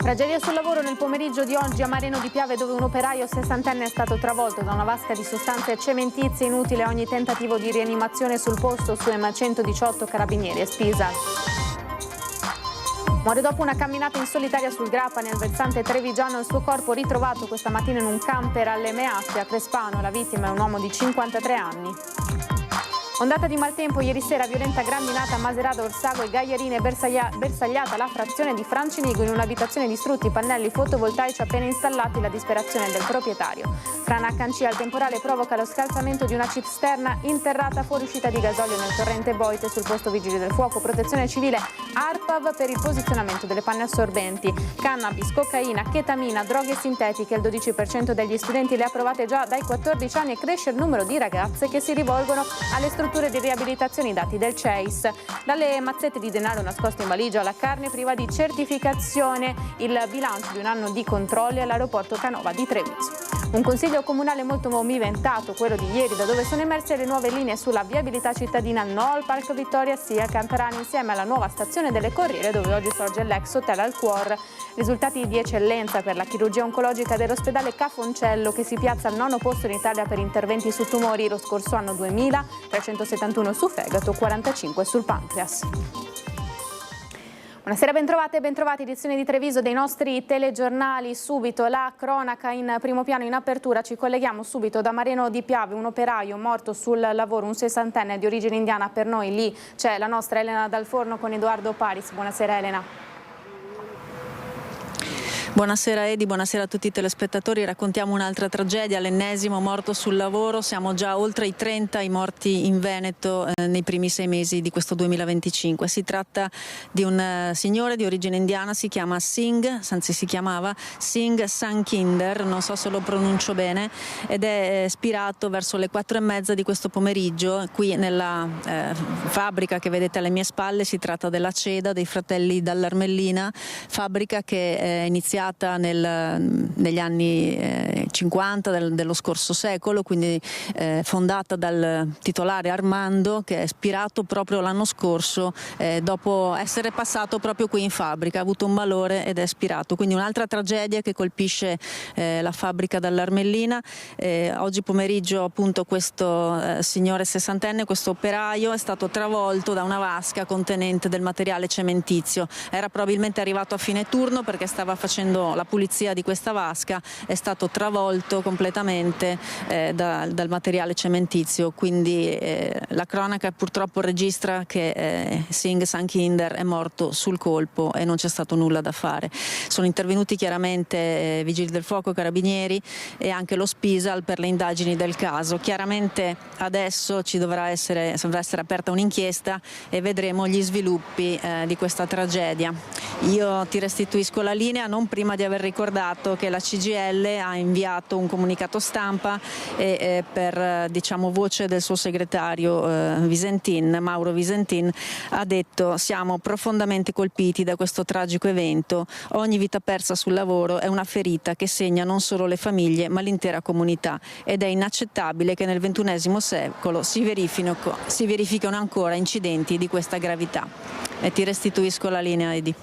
Tragedia sul lavoro nel pomeriggio di oggi a Mareno di Piave, dove un operaio sessantenne è stato travolto da una vasca di sostanze cementizie. Inutile ogni tentativo di rianimazione sul posto. Su M118 Carabinieri e Spisa. Muore dopo una camminata in solitaria sul Grappa nel versante trevigiano. Il suo corpo ritrovato questa mattina in un camper alle Meazze a Crespano. La vittima è un uomo di 53 anni. Ondata di maltempo ieri sera, violenta grandinata a Macerata, Orsago e Gagliarine, bersagliata la frazione di Francinigo. In un'abitazione distrutti i pannelli fotovoltaici appena installati, la disperazione del proprietario. Frana a Cancia, il temporale provoca lo scalzamento di una cisterna interrata, fuoriuscita di gasolio nel torrente Boite. Sul posto vigili del fuoco, protezione civile, ARPAV per il posizionamento delle panne assorbenti. Cannabis, cocaina, chetamina, droghe sintetiche. Il 12% degli studenti le ha provate già dai 14 anni e cresce il numero di ragazze che si rivolgono alle strutture di riabilitazione. I dati del CEIS. Dalle mazzette di denaro nascoste in valigia alla carne priva di certificazione, il bilancio di un anno di controlli all'aeroporto Canova di Treviso. Un consiglio comunale molto movimentato, quello di ieri, da dove sono emerse le nuove linee sulla viabilità cittadina. No al Parco Vittoria, sì a Cantarani, insieme alla nuova stazione delle Corriere, dove oggi sorge l'ex hotel Al Cuor. Risultati di eccellenza per la chirurgia oncologica dell'ospedale Cafoncello, che si piazza al 9° posto in Italia per interventi su tumori. Lo scorso anno 2.371 su fegato, 45 sul pancreas. Buonasera, bentrovate e bentrovati, edizione di Treviso dei nostri telegiornali. Subito la cronaca in primo piano. In apertura ci colleghiamo subito da Mareno di Piave, un operaio morto sul lavoro, un sessantenne di origine indiana. Per noi lì c'è la nostra Elena Dal Forno con Edoardo Paris. Buonasera Elena. Buonasera Edi, buonasera a tutti i telespettatori. Raccontiamo un'altra tragedia, l'ennesimo morto sul lavoro. Siamo già oltre i 30 i morti in Veneto nei primi 6 mesi di questo 2025. Si tratta di un signore di origine indiana, si chiama anzi si chiamava Singh Sankinder, non so se lo pronuncio bene, ed è spirato verso le 4:30 di questo pomeriggio qui nella fabbrica che vedete alle mie spalle. Si tratta della Ceda dei fratelli Dall'Armellina, fabbrica che è iniziata negli anni 50 dello scorso secolo, quindi fondata dal titolare Armando, che è spirato proprio l'anno scorso dopo essere passato proprio qui in fabbrica. Ha avuto un malore ed è spirato, quindi un'altra tragedia che colpisce la fabbrica Dall'Armellina. Oggi pomeriggio appunto questo signore sessantenne, questo operaio, è stato travolto da una vasca contenente del materiale cementizio. Era probabilmente arrivato a fine turno perché stava facendo la pulizia di questa vasca, è stato travolto completamente dal materiale cementizio. Quindi la cronaca purtroppo registra che Singh Sankinder è morto sul colpo e non c'è stato nulla da fare. Sono intervenuti chiaramente vigili del fuoco, carabinieri e anche lo Spisal per le indagini del caso. Chiaramente adesso dovrà essere aperta un'inchiesta e vedremo gli sviluppi di questa tragedia. Io ti restituisco la linea, non prima di aver ricordato che la CGIL ha inviato un comunicato stampa e per voce del suo segretario Mauro Visentin, ha detto: siamo profondamente colpiti da questo tragico evento. Ogni vita persa sul lavoro è una ferita che segna non solo le famiglie ma l'intera comunità, ed è inaccettabile che nel XXI secolo si verifichino ancora incidenti di questa gravità. E ti restituisco la linea, Edi.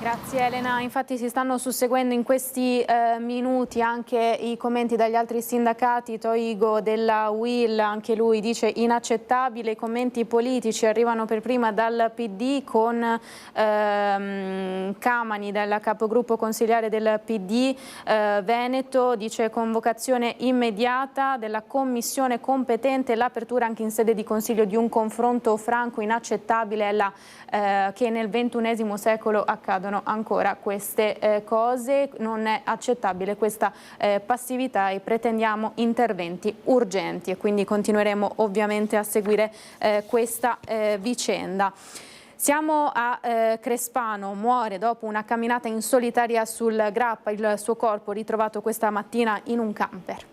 Grazie Elena, infatti si stanno susseguendo in questi minuti anche i commenti dagli altri sindacati. Toigo della UIL, anche lui dice inaccettabile. I commenti politici arrivano per prima dal PD con Camani, dal capogruppo consigliare del PD Veneto, dice convocazione immediata della commissione competente, l'apertura anche in sede di consiglio di un confronto franco. Inaccettabile è che nel XXI secolo accadono ancora queste cose, non è accettabile questa passività e pretendiamo interventi urgenti, e quindi continueremo ovviamente a seguire questa vicenda. Siamo a Crespano, muore dopo una camminata in solitaria sul Grappa, il suo corpo ritrovato questa mattina in un camper.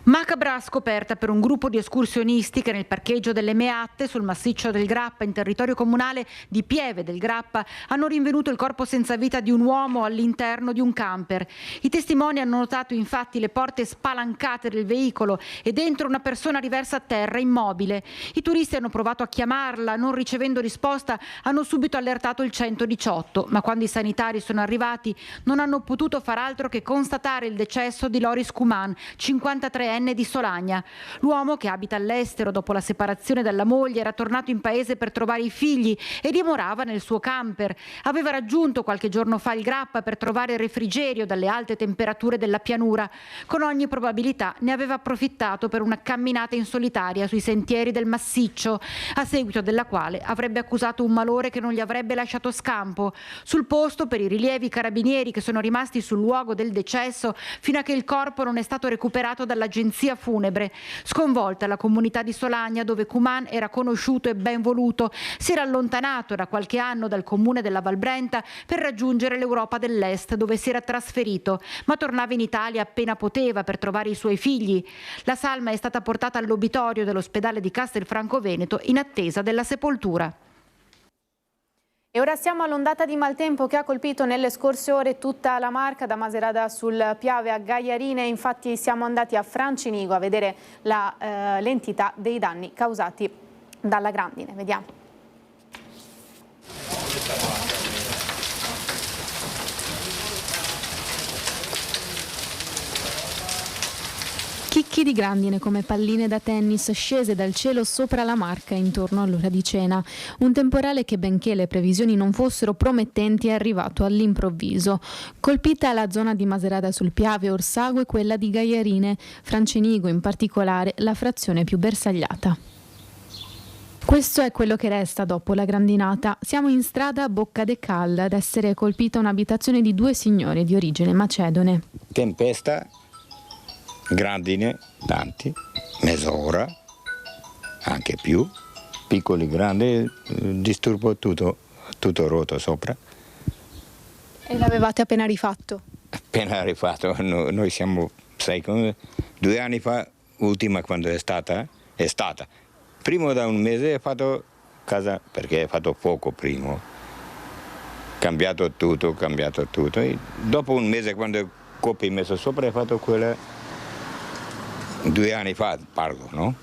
Macabra scoperta per un gruppo di escursionisti che nel parcheggio delle Meatte sul massiccio del Grappa in territorio comunale di Pieve del Grappa hanno rinvenuto il corpo senza vita di un uomo all'interno di un camper. I testimoni hanno notato infatti le porte spalancate del veicolo e dentro una persona riversa a terra immobile. I turisti hanno provato a chiamarla, non ricevendo risposta hanno subito allertato il 118, ma quando i sanitari sono arrivati non hanno potuto far altro che constatare il decesso di Loris Kuman, 53enne di Solagna. L'uomo, che abita all'estero dopo la separazione dalla moglie, era tornato in paese per trovare i figli e dimorava nel suo camper. Aveva raggiunto qualche giorno fa il Grappa per trovare refrigerio dalle alte temperature della pianura. Con ogni probabilità ne aveva approfittato per una camminata in solitaria sui sentieri del massiccio, a seguito della quale avrebbe accusato un malore che non gli avrebbe lasciato scampo. Sul posto, per i rilievi carabinieri che sono rimasti sul luogo del decesso fino a che il corpo non è stato recuperato dall'agenzia funebre. Sconvolta la comunità di Solagna, dove Kuman era conosciuto e ben voluto, si era allontanato da qualche anno dal comune della Valbrenta per raggiungere l'Europa dell'Est, dove si era trasferito, ma tornava in Italia appena poteva per trovare i suoi figli. La salma è stata portata all'obitorio dell'ospedale di Castelfranco Veneto in attesa della sepoltura. E ora siamo all'ondata di maltempo che ha colpito nelle scorse ore tutta la Marca, da Macerata sul Piave a Gaiarine. Infatti siamo andati a Francenigo a vedere l'entità dei danni causati dalla grandine. Vediamo. Chicchi di grandine come palline da tennis scese dal cielo sopra la Marca intorno all'ora di cena. Un temporale che, benché le previsioni non fossero promettenti, è arrivato all'improvviso. Colpita la zona di Macerata sul Piave, Orsago e quella di Gaiarine, Francenigo in particolare la frazione più bersagliata. Questo è quello che resta dopo la grandinata. Siamo in strada a Bocca de Cal, ad essere colpita un'abitazione di 2 signori di origine macedone. Tempesta, grandine, tanti, mezz'ora, anche più, piccoli, grandi, disturbo tutto rotto sopra. E l'avevate appena rifatto? Appena rifatto, noi siamo, 2 anni fa, ultima quando è stata. Primo da un mese ho fatto casa, perché ho fatto poco primo, cambiato tutto. E dopo un mese quando ho copie messo sopra ho fatto quella. 2 anni fa parlo, no?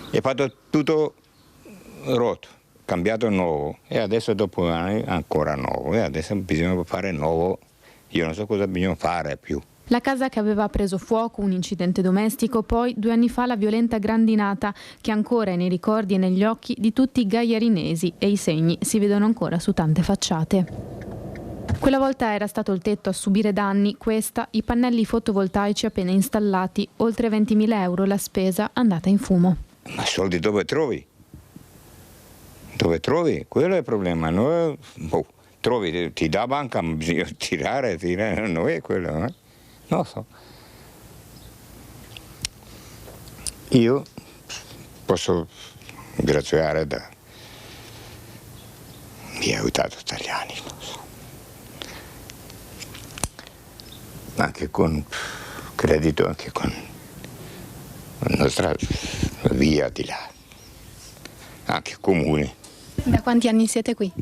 E fatto tutto rotto, cambiato nuovo e adesso dopo anni ancora nuovo e adesso bisogna fare nuovo, io non so cosa bisogna fare più. La casa che aveva preso fuoco, un incidente domestico, poi 2 anni fa la violenta grandinata che ancora è nei ricordi e negli occhi di tutti i gaiarinesi e i segni si vedono ancora su tante facciate. Quella volta era stato il tetto a subire danni, questa i pannelli fotovoltaici appena installati, oltre 20.000 euro la spesa andata in fumo. Ma soldi dove trovi? Dove trovi? Quello è il problema. Noi, trovi, ti dà banca, ma bisogna tirare, non è quello, eh? Non so. Io posso ringraziare mi ha aiutato italiani, non so. Anche con credito, anche con la nostra via di là, anche comune. Da quanti anni siete qui?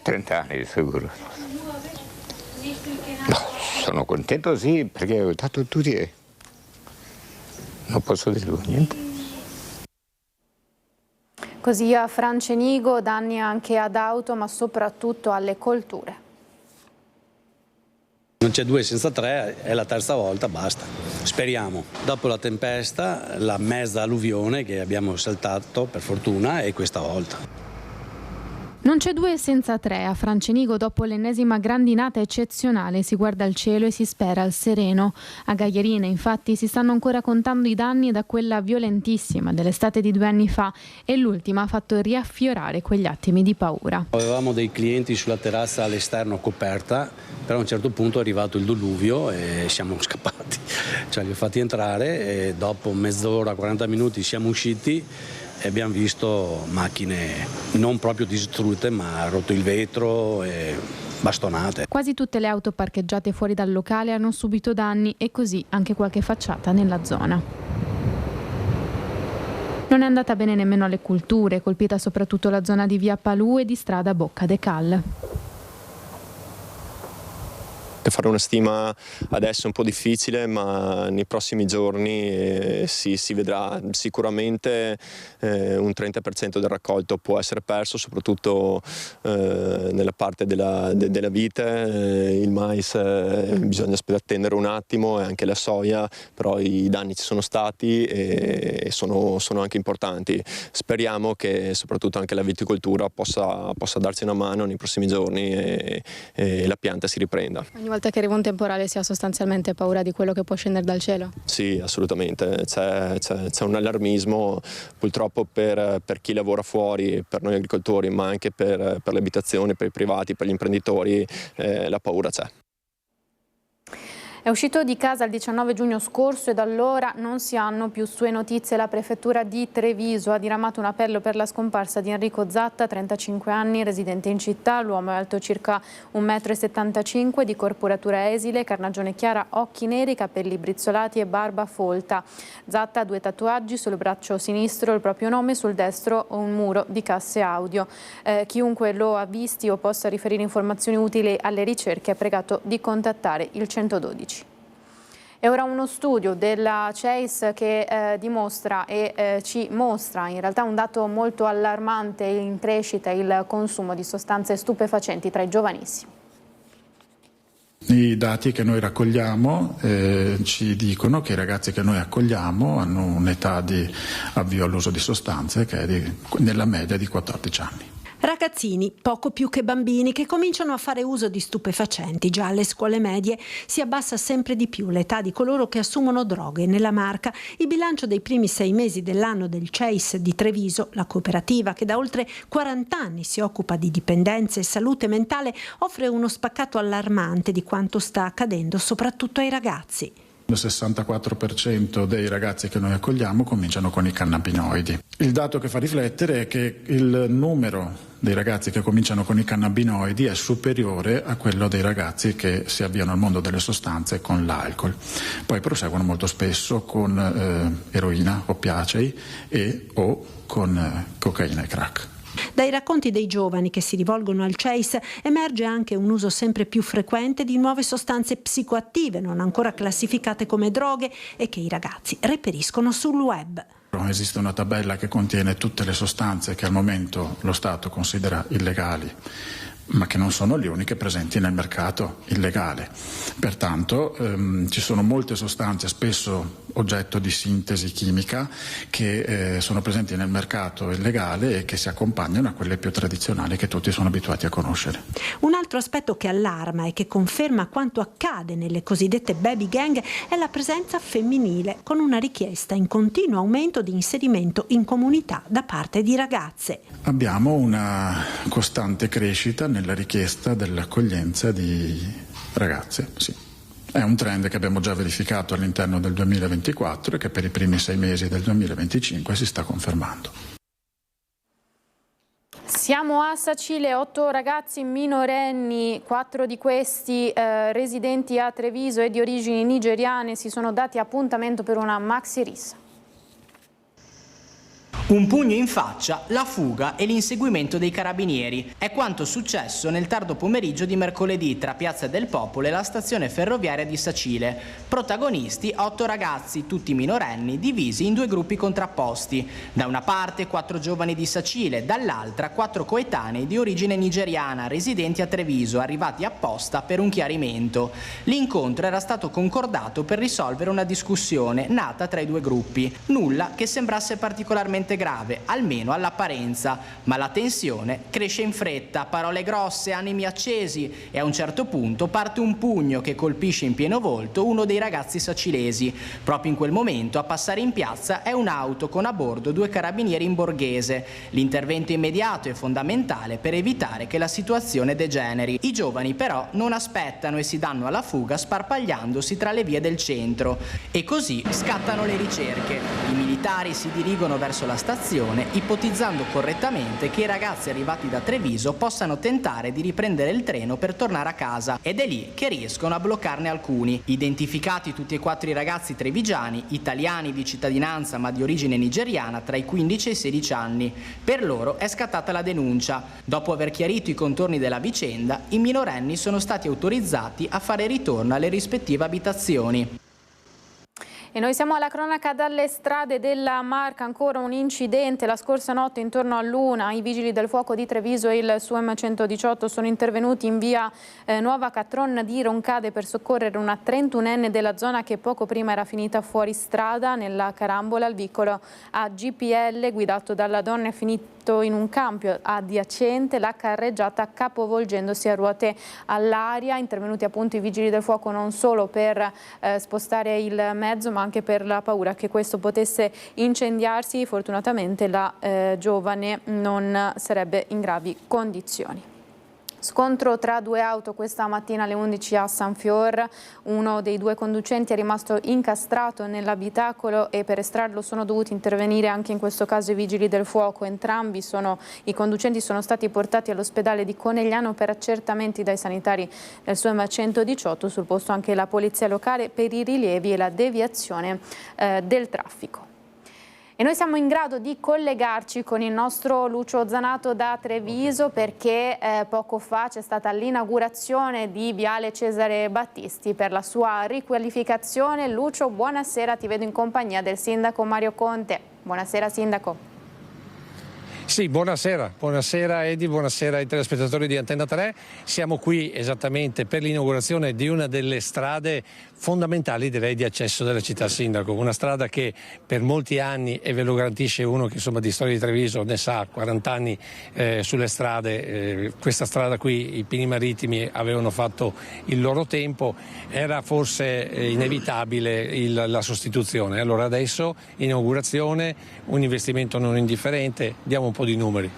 30 anni sicuro. No, sono contento sì, perché ho aiutato tutti e non posso dire niente. Così a Francenigo, danni anche ad auto, ma soprattutto alle colture. Non c'è 2 senza 3, è la terza volta, basta. Speriamo. Dopo la tempesta, la mezza alluvione che abbiamo saltato, per fortuna, è questa volta. Non c'è 2 senza 3. A Francenigo, dopo l'ennesima grandinata eccezionale, si guarda al cielo e si spera al sereno. A Gaiarine, infatti, si stanno ancora contando i danni da quella violentissima dell'estate di 2 anni fa e l'ultima ha fatto riaffiorare quegli attimi di paura. Avevamo dei clienti sulla terrazza all'esterno coperta, però a un certo punto è arrivato il diluvio e siamo scappati. Li ho fatti entrare e dopo mezz'ora, 40 minuti siamo usciti e abbiamo visto macchine non proprio distrutte, ma rotto il vetro e bastonate. Quasi tutte le auto parcheggiate fuori dal locale hanno subito danni e così anche qualche facciata nella zona. Non è andata bene nemmeno alle culture, colpita soprattutto la zona di via Palù e di strada Bocca de Cal. Fare una stima adesso è un po' difficile, ma nei prossimi giorni si vedrà. Sicuramente un 30% del raccolto può essere perso, soprattutto nella parte della vite. Il mais bisogna attendere un attimo, e anche la soia, però i danni ci sono stati e sono anche importanti. Speriamo che soprattutto anche la viticoltura possa darci una mano nei prossimi giorni e la pianta si riprenda. Ogni volta che arriva un temporale si ha sostanzialmente paura di quello che può scendere dal cielo? Sì, assolutamente, c'è un allarmismo purtroppo per chi lavora fuori, per noi agricoltori, ma anche per le abitazioni, per i privati, per gli imprenditori, la paura c'è. È uscito di casa il 19 giugno scorso e da allora non si hanno più sue notizie. La prefettura di Treviso ha diramato un appello per la scomparsa di Enrico Zatta, 35 anni, residente in città. L'uomo è alto circa 1,75 m, di corporatura esile, carnagione chiara, occhi neri, capelli brizzolati e barba folta. Zatta ha 2 tatuaggi sul braccio sinistro, il proprio nome, sul destro un muro di casse audio. Chiunque lo ha visti o possa riferire informazioni utili alle ricerche è pregato di contattare il 112. E ora uno studio della CEIS che dimostra e ci mostra in realtà un dato molto allarmante: in crescita il consumo di sostanze stupefacenti tra i giovanissimi. I dati che noi raccogliamo ci dicono che i ragazzi che noi accogliamo hanno un'età di avvio all'uso di sostanze che è nella media di 14 anni. Ragazzini, poco più che bambini, che cominciano a fare uso di stupefacenti. Già alle scuole medie si abbassa sempre di più l'età di coloro che assumono droghe. Nella Marca, il bilancio dei primi 6 mesi dell'anno del CEIS di Treviso, la cooperativa che da oltre 40 anni si occupa di dipendenze e salute mentale, offre uno spaccato allarmante di quanto sta accadendo soprattutto ai ragazzi. Il 64% dei ragazzi che noi accogliamo cominciano con i cannabinoidi. Il dato che fa riflettere è che il numero dei ragazzi che cominciano con i cannabinoidi è superiore a quello dei ragazzi che si avviano al mondo delle sostanze con l'alcol. Poi proseguono molto spesso con eroina, oppiacei o con cocaina e crack. Dai racconti dei giovani che si rivolgono al CEIS emerge anche un uso sempre più frequente di nuove sostanze psicoattive non ancora classificate come droghe e che i ragazzi reperiscono sul web. Esiste una tabella che contiene tutte le sostanze che al momento lo Stato considera illegali, ma che non sono le uniche presenti nel mercato illegale. Pertanto ci sono molte sostanze, spesso oggetto di sintesi chimica, che sono presenti nel mercato illegale e che si accompagnano a quelle più tradizionali che tutti sono abituati a conoscere. Un altro aspetto che allarma e che conferma quanto accade nelle cosiddette baby gang è la presenza femminile, con una richiesta in continuo aumento di inserimento in comunità da parte di ragazze. Abbiamo una costante crescita nella richiesta dell'accoglienza di ragazze, sì. È un trend che abbiamo già verificato all'interno del 2024 e che per i primi 6 mesi del 2025 si sta confermando. Siamo a Sacile, 8 ragazzi minorenni, 4 di questi residenti a Treviso e di origini nigeriane, si sono dati appuntamento per una maxi rissa. Un pugno in faccia, la fuga e l'inseguimento dei carabinieri. È quanto successo nel tardo pomeriggio di mercoledì tra Piazza del Popolo e la stazione ferroviaria di Sacile. Protagonisti 8 ragazzi, tutti minorenni, divisi in 2 gruppi contrapposti. Da una parte 4 giovani di Sacile, dall'altra 4 coetanei di origine nigeriana, residenti a Treviso, arrivati apposta per un chiarimento. L'incontro era stato concordato per risolvere una discussione nata tra i 2 gruppi. Nulla che sembrasse particolarmente grave, almeno all'apparenza, ma la tensione cresce in fretta, parole grosse, animi accesi e a un certo punto parte un pugno che colpisce in pieno volto uno dei ragazzi sacilesi. Proprio in quel momento a passare in piazza è un'auto con a bordo 2 carabinieri in borghese. L'intervento immediato è fondamentale per evitare che la situazione degeneri. I giovani però non aspettano e si danno alla fuga sparpagliandosi tra le vie del centro. E così scattano le ricerche. I militari militari si dirigono verso la stazione, ipotizzando correttamente che i ragazzi arrivati da Treviso possano tentare di riprendere il treno per tornare a casa, ed è lì che riescono a bloccarne alcuni. Identificati tutti e 4 i ragazzi trevigiani, italiani di cittadinanza ma di origine nigeriana, tra i 15 e i 16 anni. Per loro è scattata la denuncia. Dopo aver chiarito i contorni della vicenda, i minorenni sono stati autorizzati a fare ritorno alle rispettive abitazioni. E noi siamo alla cronaca dalle strade della Marca, ancora un incidente. La scorsa notte intorno all'1 i vigili del fuoco di Treviso e il SUEM 118 sono intervenuti in via Nuova Catron di Roncade per soccorrere una 31enne della zona che poco prima era finita fuori strada nella carambola. Il veicolo a GPL guidato dalla donna è finito in un campo adiacente, la carreggiata capovolgendosi a ruote all'aria. Intervenuti appunto i vigili del fuoco non solo per spostare il mezzo ma anche per la paura che questo potesse incendiarsi. Fortunatamente la giovane non sarebbe in gravi condizioni. Scontro tra 2 auto questa mattina alle 11 a San Fior. Uno dei 2 conducenti è rimasto incastrato nell'abitacolo e per estrarlo sono dovuti intervenire anche in questo caso i vigili del fuoco. Entrambi i conducenti sono stati portati all'ospedale di Conegliano per accertamenti dai sanitari del SUEM 118. Sul posto anche la polizia locale per i rilievi e la deviazione del traffico. E noi siamo in grado di collegarci con il nostro Lucio Zanato da Treviso perché poco fa c'è stata l'inaugurazione di Viale Cesare Battisti per la sua riqualificazione. Lucio, buonasera, ti vedo in compagnia del sindaco Mario Conte. Buonasera sindaco. Sì, buonasera Edi, buonasera ai telespettatori di Antenna 3. Siamo qui esattamente per l'inaugurazione di una delle strade fondamentali, direi, di accesso della città sindaco. Una strada che per molti anni, e ve lo garantisce uno che insomma di storia di Treviso ne sa, 40 anni sulle strade, questa strada qui, i Pini Marittimi avevano fatto il loro tempo, era forse inevitabile la sostituzione. Allora adesso inaugurazione, un investimento non indifferente, diamo un po' di numeri.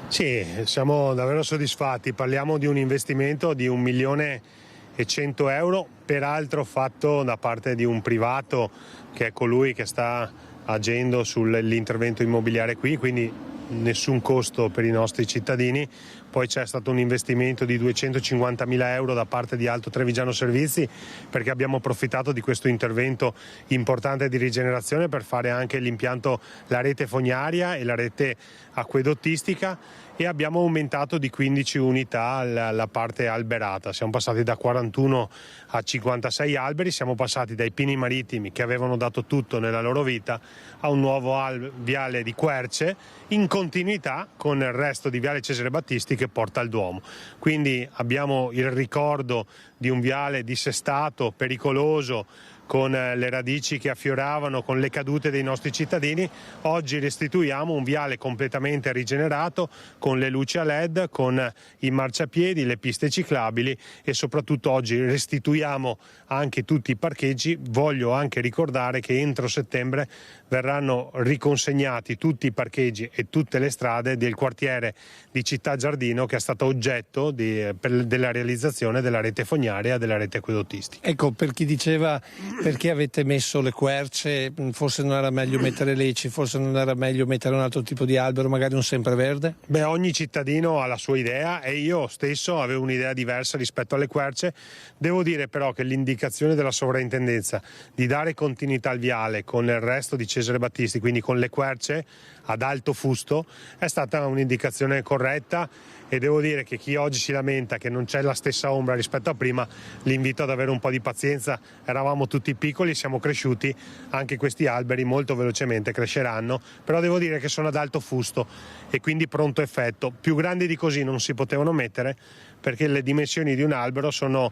Sì, siamo davvero soddisfatti, parliamo di un investimento di 1.100.000 euro, peraltro fatto da parte di un privato che è colui che sta agendo sull'intervento immobiliare qui, quindi nessun costo per i nostri cittadini. Poi c'è stato un investimento di 250.000 euro da parte di Alto Trevigiano Servizi perché abbiamo approfittato di questo intervento importante di rigenerazione per fare anche l'impianto, la rete fognaria e la rete acquedottistica, e abbiamo aumentato di 15 unità la parte alberata. Siamo passati da 41 a 56 alberi, siamo passati dai Pini Marittimi che avevano dato tutto nella loro vita a un nuovo viale di querce in continuità con il resto di Viale Cesare Battisti che porta al Duomo. Quindi abbiamo il ricordo di un viale dissestato, pericoloso, con le radici che affioravano, con le cadute dei nostri cittadini. Oggi restituiamo un viale completamente rigenerato, con le luci a LED, con i marciapiedi, le piste ciclabili, e soprattutto oggi restituiamo anche tutti i parcheggi. Voglio anche ricordare che entro settembre verranno riconsegnati tutti i parcheggi e tutte le strade del quartiere di Città Giardino che è stato oggetto della realizzazione della rete fognaria e della rete acquedottistica. Ecco, per chi diceva perché avete messo le querce, forse non era meglio mettere leci, forse non era meglio mettere un altro tipo di albero, magari un sempreverde? Beh, ogni cittadino ha la sua idea e io stesso avevo un'idea diversa rispetto alle querce. Devo dire però che l'indicazione della sovrintendenza di dare continuità al viale con il resto di Cesare Battisti, quindi con le querce ad alto fusto, è stata un'indicazione corretta, e devo dire che chi oggi si lamenta che non c'è la stessa ombra rispetto a prima, l'invito ad avere un po' di pazienza. Eravamo tutti piccoli, siamo cresciuti, anche questi alberi molto velocemente cresceranno, però devo dire che sono ad alto fusto e quindi pronto effetto. Più grandi di così non si potevano mettere perché le dimensioni di un albero sono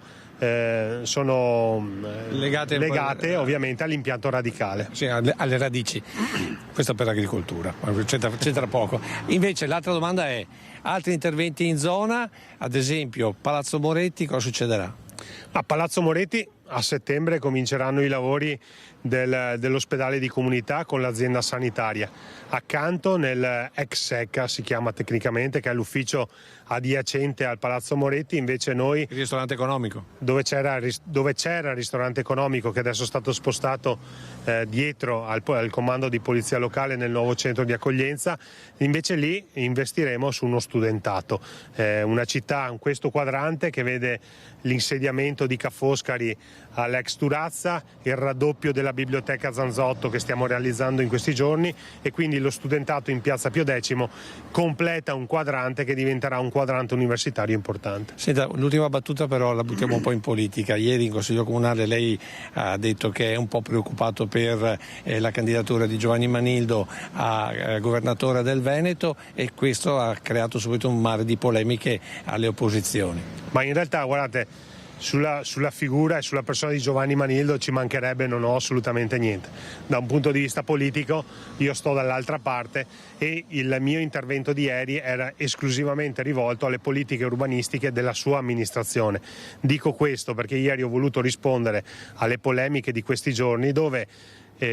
legate ovviamente all'impianto radicale. Sì, alle radici. Questo per l'agricoltura, c'entra poco. Invece l'altra domanda è: altri interventi in zona, ad esempio Palazzo Moretti, cosa succederà? A Palazzo Moretti a settembre cominceranno i lavori dell'ospedale di comunità con l'azienda sanitaria. Accanto nel ex SECA, si chiama tecnicamente, che è l'ufficio adiacente al Palazzo Moretti, invece noi... Il ristorante economico. Dove c'era il ristorante economico, che adesso è stato spostato dietro al comando di polizia locale nel nuovo centro di accoglienza, invece lì investiremo su uno studentato. Una città, questo quadrante, che vede l'insediamento di Ca' Foscari all'ex Turazza, il raddoppio della biblioteca Zanzotto che stiamo realizzando in questi giorni, e quindi lo studentato in piazza Pio X completa un quadrante che diventerà un quadrante universitario importante. Senta, l'ultima battuta però la buttiamo un po' in politica. Ieri in Consiglio Comunale lei ha detto che è un po' preoccupato per la candidatura di Giovanni Manildo a governatore del Veneto, e questo ha creato subito un mare di polemiche alle opposizioni. Ma in realtà, guardate, sulla figura e sulla persona di Giovanni Manildo ci mancherebbe, non ho assolutamente niente. Da un punto di vista politico io sto dall'altra parte, e il mio intervento di ieri era esclusivamente rivolto alle politiche urbanistiche della sua amministrazione. Dico questo perché ieri ho voluto rispondere alle polemiche di questi giorni, dove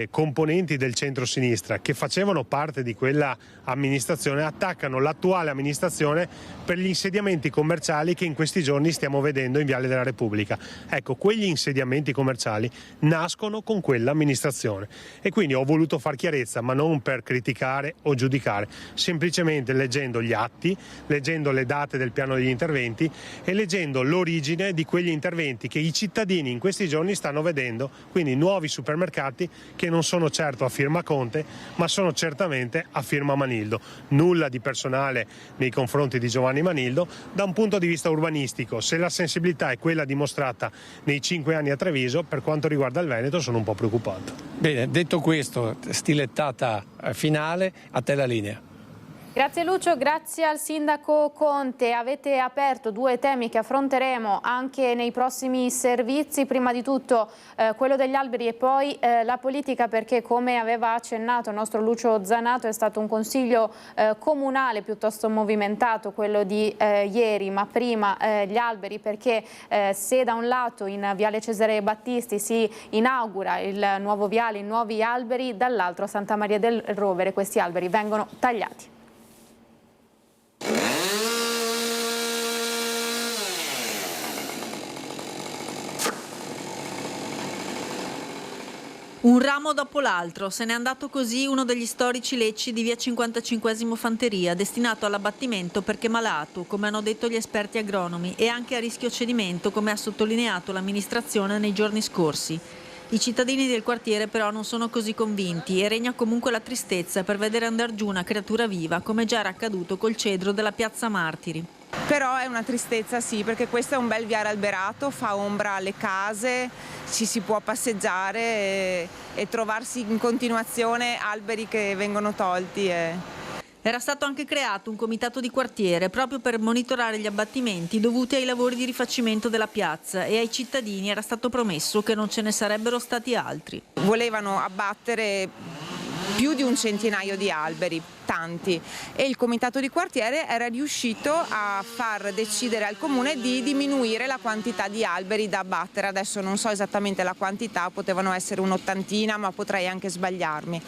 componenti del centro-sinistra che facevano parte di quella amministrazione attaccano l'attuale amministrazione per gli insediamenti commerciali che in questi giorni stiamo vedendo in Viale della Repubblica. Ecco, quegli insediamenti commerciali nascono con quell'amministrazione, e quindi ho voluto far chiarezza, ma non per criticare o giudicare, semplicemente leggendo gli atti, leggendo le date del piano degli interventi e leggendo l'origine di quegli interventi che i cittadini in questi giorni stanno vedendo, quindi nuovi supermercati che non sono certo a firma Conte, ma sono certamente a firma Manildo. Nulla di personale nei confronti di Giovanni Manildo. Da un punto di vista urbanistico, se la sensibilità è quella dimostrata nei 5 anni a Treviso, per quanto riguarda il Veneto sono un po' preoccupato. Bene, detto questo, stilettata finale, a te la linea. Grazie Lucio, grazie al sindaco Conte. Avete aperto 2 temi che affronteremo anche nei prossimi servizi. Prima di tutto quello degli alberi e poi la politica, perché come aveva accennato il nostro Lucio Zanato è stato un consiglio comunale piuttosto movimentato quello di ieri, ma prima gli alberi, perché se da un lato in Viale Cesare Battisti si inaugura il nuovo viale, i nuovi alberi, dall'altro a Santa Maria del Rovere questi alberi vengono tagliati. Un ramo dopo l'altro, se n'è andato così uno degli storici lecci di via 55esimo Fanteria, destinato all'abbattimento perché malato, come hanno detto gli esperti agronomi, e anche a rischio cedimento, come ha sottolineato l'amministrazione nei giorni scorsi. I cittadini del quartiere però non sono così convinti e regna comunque la tristezza per vedere andar giù una creatura viva, come già era accaduto col cedro della Piazza Martiri. Però è una tristezza, sì, perché questo è un bel viale alberato, fa ombra alle case, ci si può passeggiare e trovarsi in continuazione alberi che vengono tolti. Era stato anche creato un comitato di quartiere proprio per monitorare gli abbattimenti dovuti ai lavori di rifacimento della piazza, e ai cittadini era stato promesso che non ce ne sarebbero stati altri. Volevano abbattere più di un centinaio di alberi, tanti, e il comitato di quartiere era riuscito a far decidere al comune di diminuire la quantità di alberi da abbattere. Adesso non so esattamente la quantità, potevano essere un'ottantina, ma potrei anche sbagliarmi.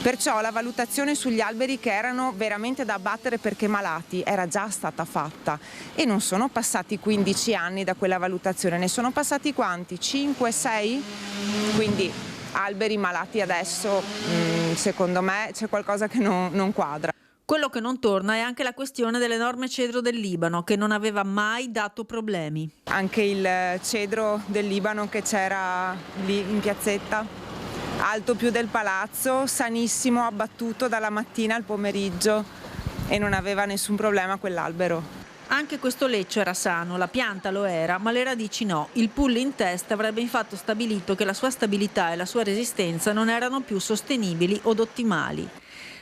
Perciò la valutazione sugli alberi che erano veramente da abbattere perché malati era già stata fatta, e non sono passati 15 anni da quella valutazione, ne sono passati quanti? 5, 6? Quindi alberi malati adesso, secondo me c'è qualcosa che non quadra. Quello che non torna è anche la questione dell'enorme cedro del Libano, che non aveva mai dato problemi. Anche il cedro del Libano che c'era lì in piazzetta, alto più del palazzo, sanissimo, abbattuto dalla mattina al pomeriggio, e non aveva nessun problema quell'albero. Anche questo leccio era sano, la pianta lo era, ma le radici no. Il pooling test avrebbe infatti stabilito che la sua stabilità e la sua resistenza non erano più sostenibili od ottimali.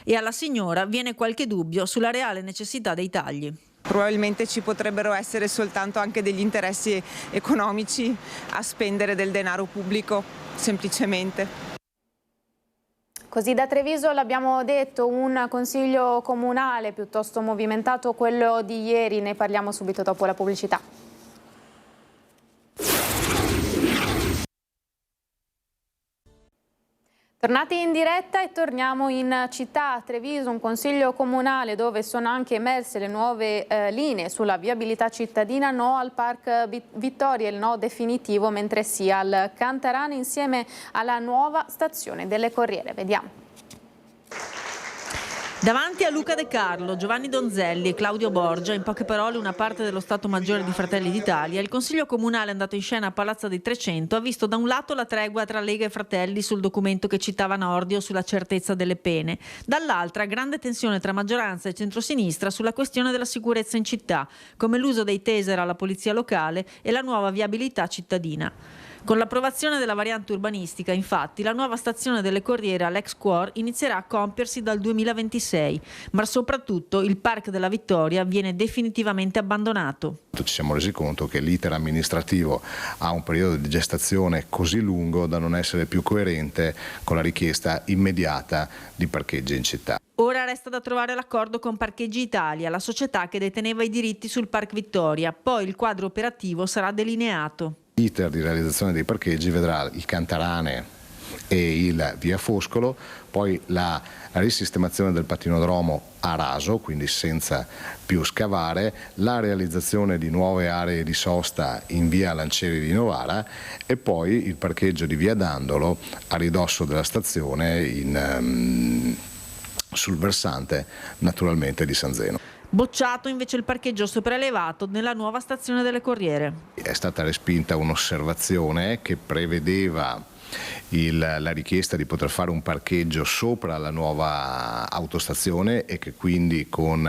E alla signora viene qualche dubbio sulla reale necessità dei tagli. Probabilmente ci potrebbero essere soltanto anche degli interessi economici a spendere del denaro pubblico, semplicemente. Così da Treviso, l'abbiamo detto, un consiglio comunale piuttosto movimentato quello di ieri, ne parliamo subito dopo la pubblicità. Tornati in diretta e torniamo in città, a Treviso, un consiglio comunale dove sono anche emerse le nuove linee sulla viabilità cittadina, no al Park Vittoria, il no definitivo, mentre sì al Cantarane insieme alla nuova stazione delle Corriere. Vediamo. Davanti a Luca De Carlo, Giovanni Donzelli e Claudio Borgia, in poche parole una parte dello Stato Maggiore di Fratelli d'Italia, il Consiglio Comunale andato in scena a Palazzo dei 300 ha visto da un lato la tregua tra Lega e Fratelli sul documento che citava Nordio sulla certezza delle pene, dall'altra grande tensione tra maggioranza e centrosinistra sulla questione della sicurezza in città, come l'uso dei taser alla polizia locale e la nuova viabilità cittadina. Con l'approvazione della variante urbanistica, infatti, la nuova stazione delle Corriere all'ex Cuor inizierà a compiersi dal 2026, ma soprattutto il Park della Vittoria viene definitivamente abbandonato. Ci siamo resi conto che l'iter amministrativo ha un periodo di gestazione così lungo da non essere più coerente con la richiesta immediata di parcheggi in città. Ora resta da trovare l'accordo con Parcheggi Italia, la società che deteneva i diritti sul Park Vittoria, poi il quadro operativo sarà delineato. L'iter di realizzazione dei parcheggi vedrà il Cantarane e il Via Foscolo, poi la risistemazione del patinodromo a raso, quindi senza più scavare, la realizzazione di nuove aree di sosta in Via Lancieri di Novara e poi il parcheggio di Via Dandolo a ridosso della stazione sul versante naturalmente di San Zeno. Bocciato invece il parcheggio sopraelevato nella nuova stazione delle Corriere. È stata respinta un'osservazione che prevedeva la richiesta di poter fare un parcheggio sopra la nuova autostazione e che quindi con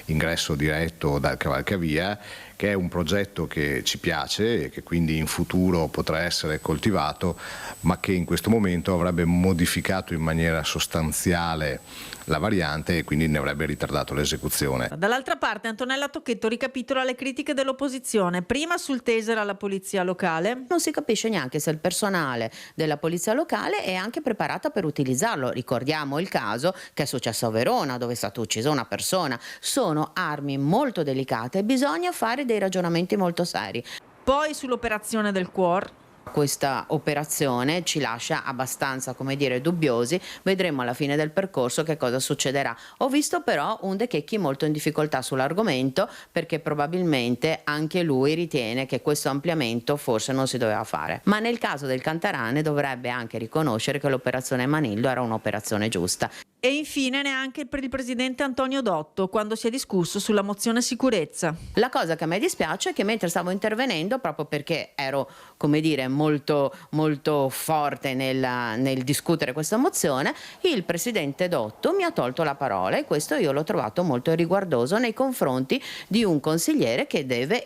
ingresso diretto dal Cavalcavia, che è un progetto che ci piace e che quindi in futuro potrà essere coltivato, ma che in questo momento avrebbe modificato in maniera sostanziale la variante e quindi ne avrebbe ritardato l'esecuzione. Dall'altra parte Antonella Tocchetto ricapitola le critiche dell'opposizione, prima sul taser alla polizia locale. Non si capisce neanche se il personale della polizia locale è anche preparata per utilizzarlo. Ricordiamo il caso che è successo a Verona, dove è stata uccisa una persona. Sono armi molto delicate e bisogna fare dei ragionamenti molto seri. Poi sull'operazione del Cuor. Questa operazione ci lascia abbastanza, come dire, dubbiosi. Vedremo alla fine del percorso che cosa succederà. Ho visto però un De Checchi molto in difficoltà sull'argomento, perché probabilmente anche lui ritiene che questo ampliamento forse non si doveva fare. Ma nel caso del Cantarane dovrebbe anche riconoscere che l'operazione Manillo era un'operazione giusta. E infine neanche per il presidente Antonio Dotto, quando si è discusso sulla mozione sicurezza. La cosa che a me dispiace è che mentre stavo intervenendo, proprio perché ero, come dire, molto forte nel discutere questa mozione, il presidente Dotto mi ha tolto la parola, e questo io l'ho trovato molto riguardoso nei confronti di un consigliere che deve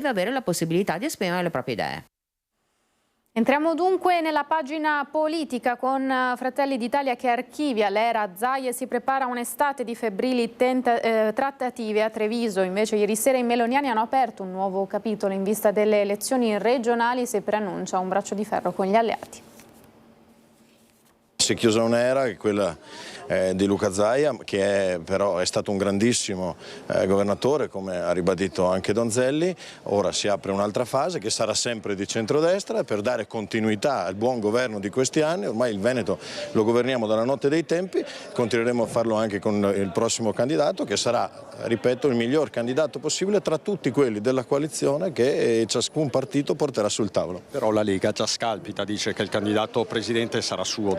avere la possibilità di esprimere le proprie idee. Entriamo dunque nella pagina politica con Fratelli d'Italia che archivia l'era Zaia e si prepara un'estate di febbrili trattative a Treviso. Invece ieri sera i meloniani hanno aperto un nuovo capitolo in vista delle elezioni regionali, si preannuncia un braccio di ferro con gli alleati. Si è chiusa un'era, che è quella di Luca Zaia, che però è stato un grandissimo governatore, come ha ribadito anche Donzelli. Ora si apre un'altra fase che sarà sempre di centrodestra per dare continuità al buon governo di questi anni. Ormai il Veneto lo governiamo dalla notte dei tempi, continueremo a farlo anche con il prossimo candidato, che sarà, ripeto, il miglior candidato possibile tra tutti quelli della coalizione che ciascun partito porterà sul tavolo. Però la Lega già scalpita, dice che il candidato presidente sarà suo.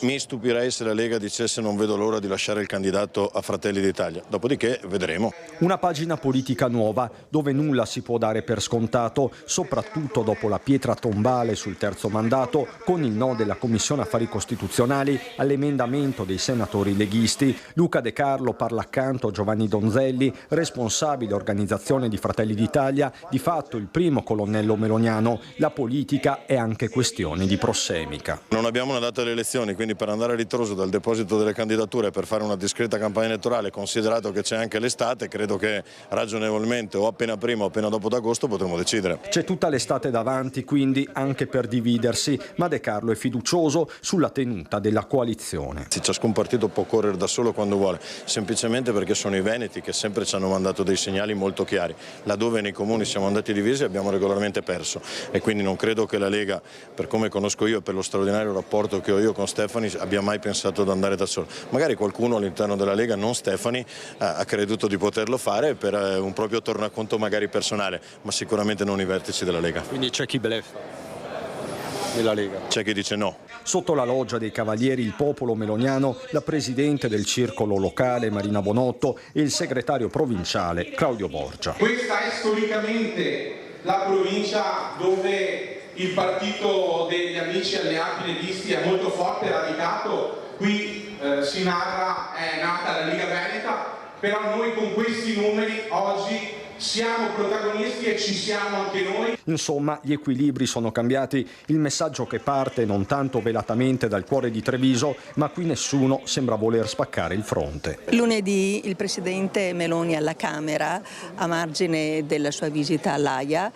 Mi stupirei se la Lega dicesse non vedo l'ora di lasciare il candidato a Fratelli d'Italia, dopodiché vedremo. Una pagina politica nuova, dove nulla si può dare per scontato, soprattutto dopo la pietra tombale sul terzo mandato, con il no della Commissione Affari Costituzionali all'emendamento dei senatori leghisti. Luca De Carlo parla accanto a Giovanni Donzelli, responsabile organizzazione di Fratelli d'Italia, di fatto il primo colonnello meloniano. La politica è anche questione di prossemica. Non abbiamo una data delle elezioni, quindi per andare a ritroso dal deposito delle candidature per fare una discreta campagna elettorale, considerato che c'è anche l'estate, credo che ragionevolmente o appena prima o appena dopo d'agosto potremo decidere. C'è tutta l'estate davanti, quindi, anche per dividersi, ma De Carlo è fiducioso sulla tenuta della coalizione. Ciascun partito può correre da solo quando vuole, semplicemente perché sono i veneti che sempre ci hanno mandato dei segnali molto chiari. Laddove nei comuni siamo andati divisi abbiamo regolarmente perso, e quindi non credo che la Lega, per come conosco io e per lo straordinario rapporto che ho io con Stefani abbia mai pensato ad andare da solo. Magari qualcuno all'interno della Lega, non Stefani, ha creduto di poterlo fare per un proprio tornaconto magari personale, ma sicuramente non i vertici della Lega. Quindi c'è chi bleffa della Lega. C'è chi dice no. Sotto la loggia dei Cavalieri il Popolo Meloniano, la presidente del circolo locale Marina Bonotto e il segretario provinciale Claudio Borgia. Questa è storicamente la provincia dove il partito degli amici alleati leghisti è molto forte e radicato. Qui si narra, è nata la Lega Veneta, però noi con questi numeri oggi siamo protagonisti e ci siamo anche noi. Insomma, gli equilibri sono cambiati, il messaggio che parte non tanto velatamente dal cuore di Treviso, ma qui nessuno sembra voler spaccare il fronte. Lunedì il presidente Meloni alla Camera, a margine della sua visita all'Aia,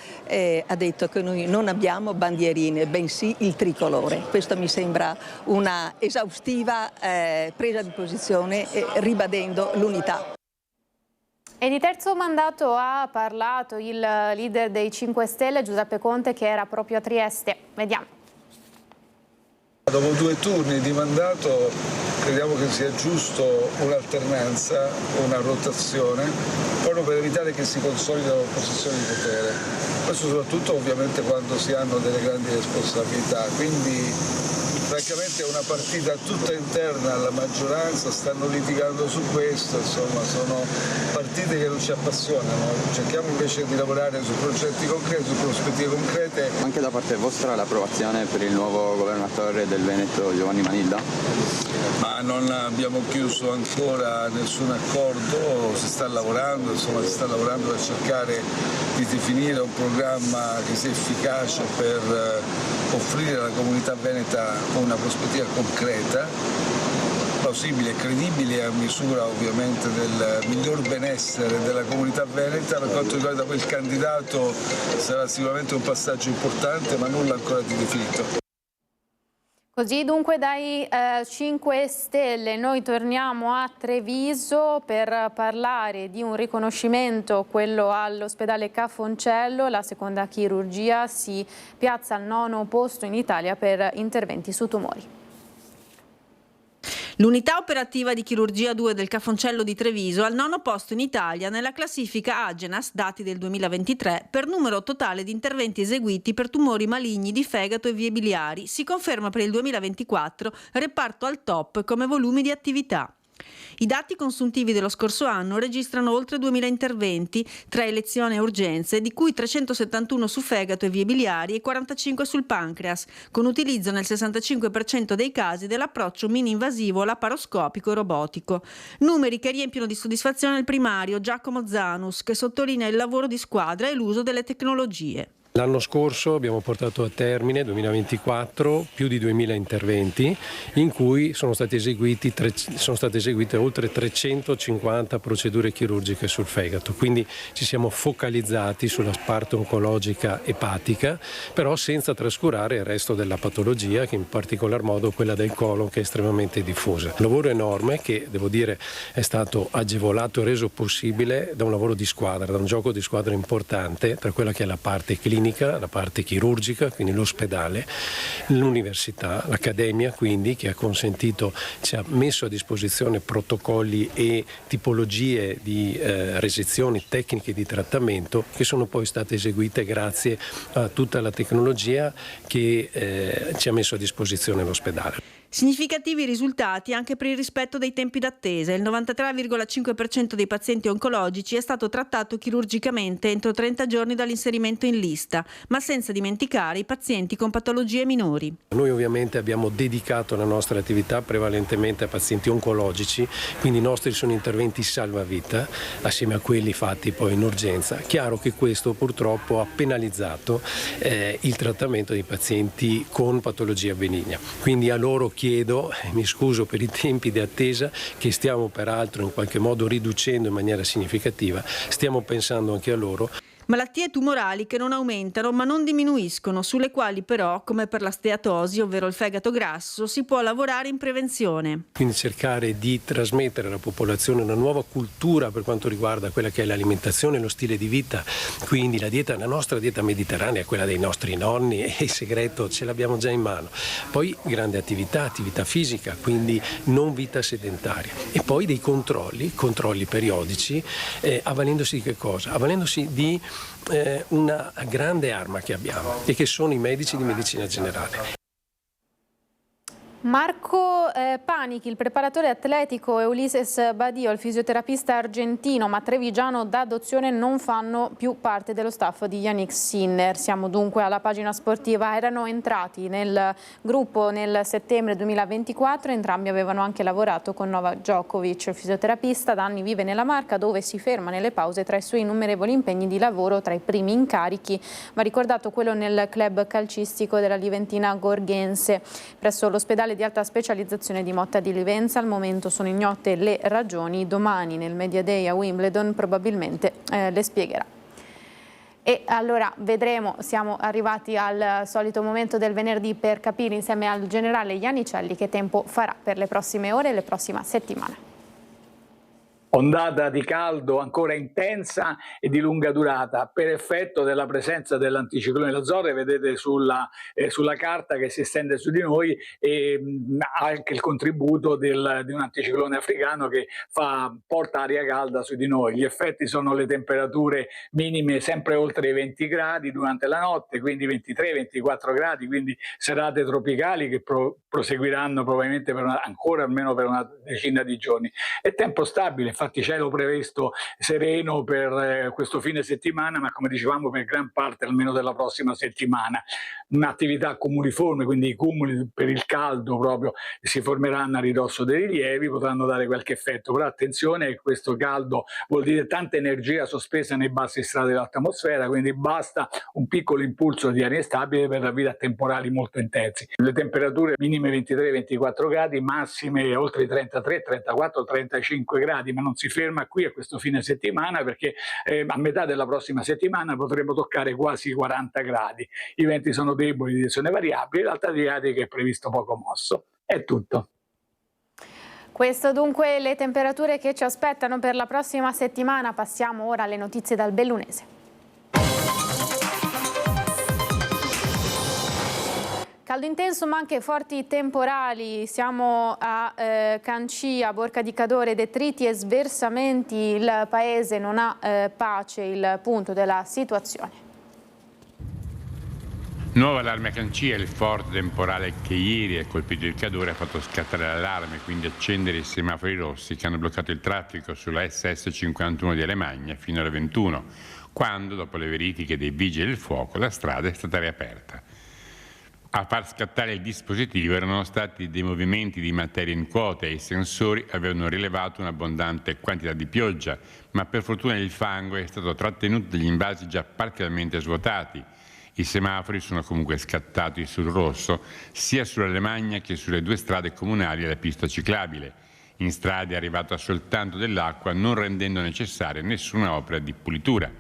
ha detto che noi non abbiamo bandierine, bensì il tricolore. Questo mi sembra una esaustiva presa di posizione, ribadendo l'unità. E di terzo mandato ha parlato il leader dei 5 Stelle, Giuseppe Conte, che era proprio a Trieste. Vediamo. Dopo 2 turni di mandato crediamo che sia giusto un'alternanza, una rotazione, proprio per evitare che si consolidino posizioni di potere. Questo soprattutto ovviamente quando si hanno delle grandi responsabilità. Quindi francamente è una partita tutta interna alla maggioranza, stanno litigando su questo, insomma sono partite che non ci appassionano, cerchiamo invece di lavorare su progetti concreti, su prospettive concrete. Anche da parte vostra l'approvazione per il nuovo governatore del Veneto Giovanni Manilla? Ma non abbiamo chiuso ancora nessun accordo, si sta lavorando, insomma si sta lavorando per cercare di definire un programma che sia efficace per offrire alla comunità veneta una prospettiva concreta, plausibile e credibile a misura ovviamente del miglior benessere della comunità veneta. Per quanto riguarda quel candidato sarà sicuramente un passaggio importante, ma nulla ancora di definito. Così dunque dai 5 Stelle noi torniamo a Treviso per parlare di un riconoscimento, quello all'ospedale Ca' Foncello. La seconda chirurgia si piazza al 9° posto in Italia per interventi su tumori. L'unità operativa di chirurgia 2 del Ca' Foncello di Treviso al 9° posto in Italia nella classifica Agenas, dati del 2023, per numero totale di interventi eseguiti per tumori maligni di fegato e vie biliari. Si conferma per il 2024 reparto al top come volumi di attività. I dati consuntivi dello scorso anno registrano oltre 2.000 interventi tra elezione e urgenze, di cui 371 su fegato e vie biliari e 45 sul pancreas, con utilizzo nel 65% dei casi dell'approccio mini-invasivo laparoscopico e robotico. Numeri che riempiono di soddisfazione il primario Giacomo Zanus, che sottolinea il lavoro di squadra e l'uso delle tecnologie. L'anno scorso abbiamo portato a termine, 2024, più di 2.000 interventi in cui sono state eseguite oltre 350 procedure chirurgiche sul fegato, quindi ci siamo focalizzati sulla parte oncologica epatica, però senza trascurare il resto della patologia, che in particolar modo quella del colon, che è estremamente diffusa. Un lavoro enorme che, devo dire, è stato agevolato e reso possibile da un lavoro di squadra, da un gioco di squadra importante tra quella che è la parte clinica, la parte chirurgica, quindi l'ospedale, l'università, l'accademia, quindi, che ha consentito, ci ha messo a disposizione protocolli e tipologie di resezioni, tecniche di trattamento che sono poi state eseguite grazie a tutta la tecnologia che ci ha messo a disposizione l'ospedale. Significativi risultati anche per il rispetto dei tempi d'attesa. Il 93,5% dei pazienti oncologici è stato trattato chirurgicamente entro 30 giorni dall'inserimento in lista, ma senza dimenticare i pazienti con patologie minori. Noi ovviamente abbiamo dedicato la nostra attività prevalentemente a pazienti oncologici, quindi i nostri sono interventi salvavita assieme a quelli fatti poi in urgenza. Chiaro che questo purtroppo ha penalizzato il trattamento dei pazienti con patologia benigna. Quindi a loro chiedo, mi scuso per i tempi di attesa che stiamo peraltro in qualche modo riducendo in maniera significativa, stiamo pensando anche a loro. Malattie tumorali che non aumentano ma non diminuiscono, sulle quali però, come per la steatosi, ovvero il fegato grasso, si può lavorare in prevenzione. Quindi cercare di trasmettere alla popolazione una nuova cultura per quanto riguarda quella che è l'alimentazione, lo stile di vita, quindi la nostra dieta mediterranea, quella dei nostri nonni, e il segreto ce l'abbiamo già in mano. Poi grande attività fisica, quindi non vita sedentaria. E poi dei controlli periodici, avvalendosi di che cosa? Avvalendosi di una grande arma che abbiamo e che sono i medici di medicina generale. Marco Panichi, il preparatore atletico, e Ulises Badio, il fisioterapista argentino ma trevigiano d'adozione, non fanno più parte dello staff di Yannick Sinner. Siamo dunque alla pagina sportiva. Erano entrati nel gruppo nel settembre 2024, entrambi avevano anche lavorato con Novak Djokovic. Il fisioterapista da anni vive nella Marca, dove si ferma nelle pause tra i suoi innumerevoli impegni di lavoro. Tra i primi incarichi va ricordato quello nel club calcistico della Liventina Gorgense, presso l'ospedale di alta specializzazione di Motta di Livenza. Al momento sono ignote le ragioni. Domani nel Media Day a Wimbledon probabilmente le spiegherà. E allora vedremo, siamo arrivati al solito momento del venerdì per capire insieme al generale Iannicelli che tempo farà per le prossime ore e le prossime settimane. Ondata di caldo ancora intensa e di lunga durata per effetto della presenza dell'anticiclone Azzorre. Vedete sulla carta che si estende su di noi, e anche il contributo di un anticiclone africano che porta aria calda su di noi. Gli effetti sono le temperature minime sempre oltre i 20 gradi durante la notte, quindi 23-24 gradi, quindi serate tropicali che proseguiranno probabilmente ancora almeno per una decina di giorni. È tempo stabile. Infatti cielo previsto sereno per questo fine settimana, ma come dicevamo per gran parte almeno della prossima settimana. Un'attività cumuliforme, quindi i cumuli per il caldo proprio si formeranno a ridosso dei rilievi, potranno dare qualche effetto, però attenzione, questo caldo vuol dire tanta energia sospesa nei bassi strati dell'atmosfera, quindi basta un piccolo impulso di aria instabile per avere a temporali molto intensi. Le temperature minime 23-24 gradi, massime oltre i 33, 34, 35 gradi, ma non si ferma qui a questo fine settimana, perché a metà della prossima settimana potremo toccare quasi 40 gradi. I venti sono deboli, di direzione variabile, l'alta adriatica è previsto poco mosso. È tutto. Questo dunque le temperature che ci aspettano per la prossima settimana. Passiamo ora alle notizie dal Bellunese. Caldo intenso ma anche forti temporali, siamo a Cancia, Borca di Cadore, detriti e sversamenti, il paese non ha pace, il punto della situazione. Nuova allarme a Cancia, il forte temporale che ieri ha colpito il Cadore ha fatto scattare l'allarme, quindi accendere i semafori rossi che hanno bloccato il traffico sulla SS51 di Alemagna fino alle 21, quando, dopo le verifiche dei vigili del fuoco, la strada è stata riaperta. A far scattare il dispositivo erano stati dei movimenti di materia in quota e i sensori avevano rilevato un'abbondante quantità di pioggia, ma per fortuna il fango è stato trattenuto dagli invasi già parzialmente svuotati. I semafori sono comunque scattati sul rosso sia sull'Alemagna che sulle due strade comunali e la pista ciclabile. In strade è arrivata soltanto dell'acqua, non rendendo necessaria nessuna opera di pulitura.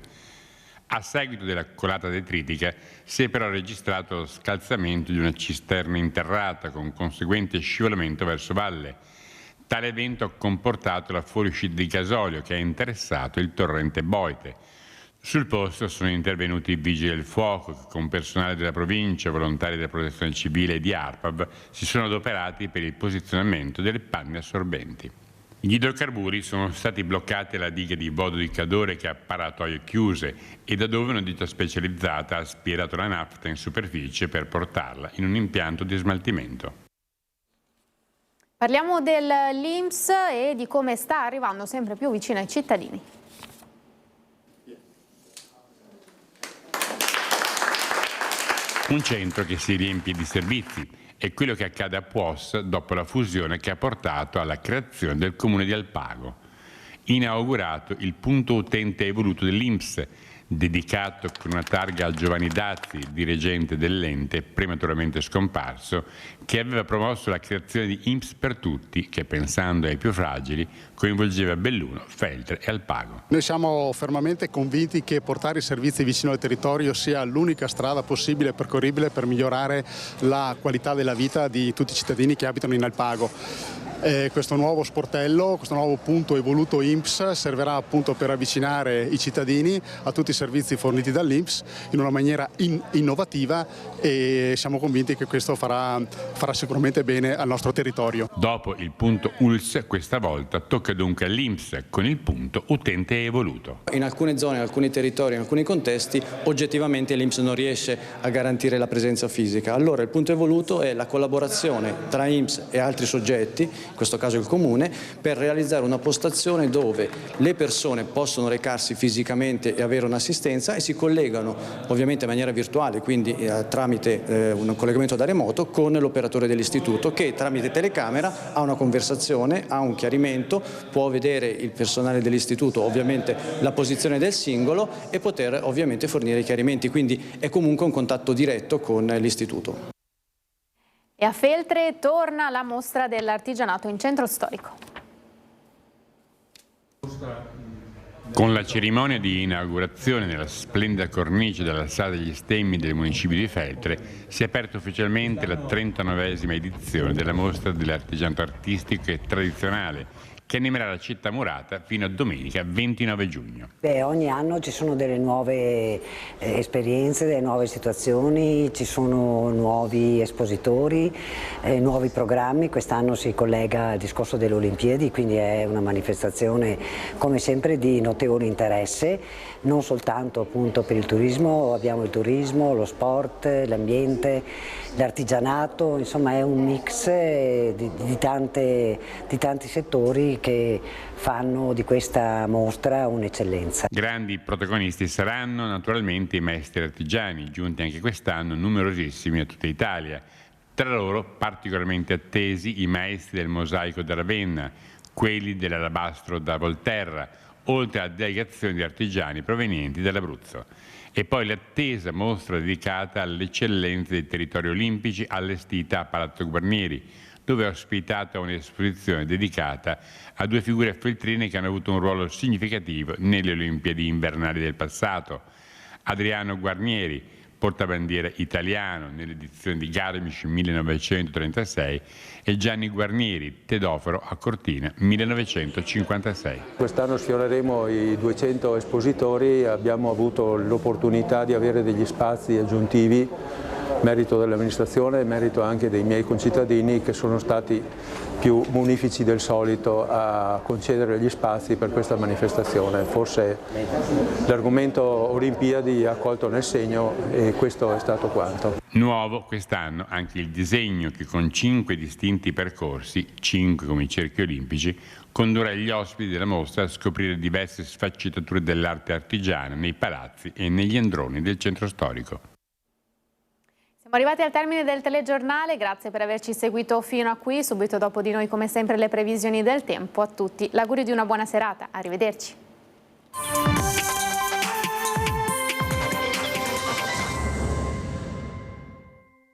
A seguito della colata detritica si è però registrato lo scalzamento di una cisterna interrata con conseguente scivolamento verso valle. Tale evento ha comportato la fuoriuscita di gasolio che ha interessato il torrente Boite. Sul posto sono intervenuti i vigili del fuoco che con personale della provincia, volontari della protezione civile e di ARPAV si sono adoperati per il posizionamento delle panne assorbenti. Gli idrocarburi sono stati bloccati alla diga di Bodo di Cadore che ha paratoie chiuse e da dove una ditta specializzata ha aspirato la nafta in superficie per portarla in un impianto di smaltimento. Parliamo dell'INPS e di come sta arrivando sempre più vicino ai cittadini. Un centro che si riempie di servizi. È quello che accade a Puos dopo la fusione che ha portato alla creazione del comune di Alpago. Inaugurato il punto utente evoluto dell'INPS, dedicato con una targa a Giovanni Dazzi, dirigente dell'ente prematuramente scomparso, che aveva promosso la creazione di INPS per tutti, che pensando ai più fragili coinvolgeva Belluno, Feltre e Alpago. Noi siamo fermamente convinti che portare i servizi vicino al territorio sia l'unica strada possibile e percorribile per migliorare la qualità della vita di tutti i cittadini che abitano in Alpago. Questo nuovo sportello, questo nuovo punto evoluto INPS servirà appunto per avvicinare i cittadini a tutti i servizi forniti dall'INPS in una maniera innovativa, e siamo convinti che questo farà sicuramente bene al nostro territorio. Dopo il punto ULS, questa volta tocca dunque all'INPS con il punto utente evoluto. In alcune zone, in alcuni territori, in alcuni contesti, oggettivamente l'INPS non riesce a garantire la presenza fisica. Allora il punto evoluto è la collaborazione tra INPS e altri soggetti, in questo caso il Comune, per realizzare una postazione dove le persone possono recarsi fisicamente e avere un'assistenza e si collegano ovviamente in maniera virtuale, quindi tramite un collegamento da remoto con l'operatore dell'istituto, che tramite telecamera ha una conversazione, ha un chiarimento, può vedere il personale dell'istituto ovviamente la posizione del singolo e poter ovviamente fornire i chiarimenti, quindi è comunque un contatto diretto con l'istituto. E a Feltre torna la mostra dell'artigianato in centro storico. Con la cerimonia di inaugurazione nella splendida cornice della Sala degli Stemmi del municipio di Feltre si è aperta ufficialmente la 39esima edizione della mostra dell'artigianato artistico e tradizionale, che animerà la città murata fino a domenica 29 giugno. Ogni anno ci sono delle nuove esperienze, delle nuove situazioni, ci sono nuovi espositori, nuovi programmi. Quest'anno si collega al discorso delle Olimpiadi, quindi è una manifestazione come sempre di notevole interesse, non soltanto appunto per il turismo, abbiamo il turismo, lo sport, l'ambiente, l'artigianato, insomma è un mix di tanti settori che fanno di questa mostra un'eccellenza. Grandi protagonisti saranno naturalmente i maestri artigiani, giunti anche quest'anno numerosissimi a tutta Italia. Tra loro particolarmente attesi i maestri del mosaico da Ravenna, quelli dell'alabastro da Volterra, oltre a delegazioni di artigiani provenienti dall'Abruzzo. E poi l'attesa mostra dedicata alle eccellenze dei territori olimpici allestita a Palazzo Guarnieri, dove è ospitata un'esposizione dedicata a due figure feltrine che hanno avuto un ruolo significativo nelle Olimpiadi invernali del passato. Adriano Guarnieri, portabandiera italiano nell'edizione di Garmisch 1936, e Gianni Guarnieri, tedoforo a Cortina 1956. Quest'anno sfioreremo i 200 espositori, abbiamo avuto l'opportunità di avere degli spazi aggiuntivi, merito dell'amministrazione e merito anche dei miei concittadini che sono stati più munifici del solito a concedere gli spazi per questa manifestazione. Forse l'argomento Olimpiadi ha colto nel segno e questo è stato quanto. Nuovo quest'anno anche il disegno che con 5 distinti percorsi, 5 come i cerchi olimpici, condurrà gli ospiti della mostra a scoprire diverse sfaccettature dell'arte artigiana nei palazzi e negli androni del centro storico. Siamo arrivati al termine del telegiornale, grazie per averci seguito fino a qui. Subito dopo di noi come sempre le previsioni del tempo. A tutti l'augurio di una buona serata, arrivederci.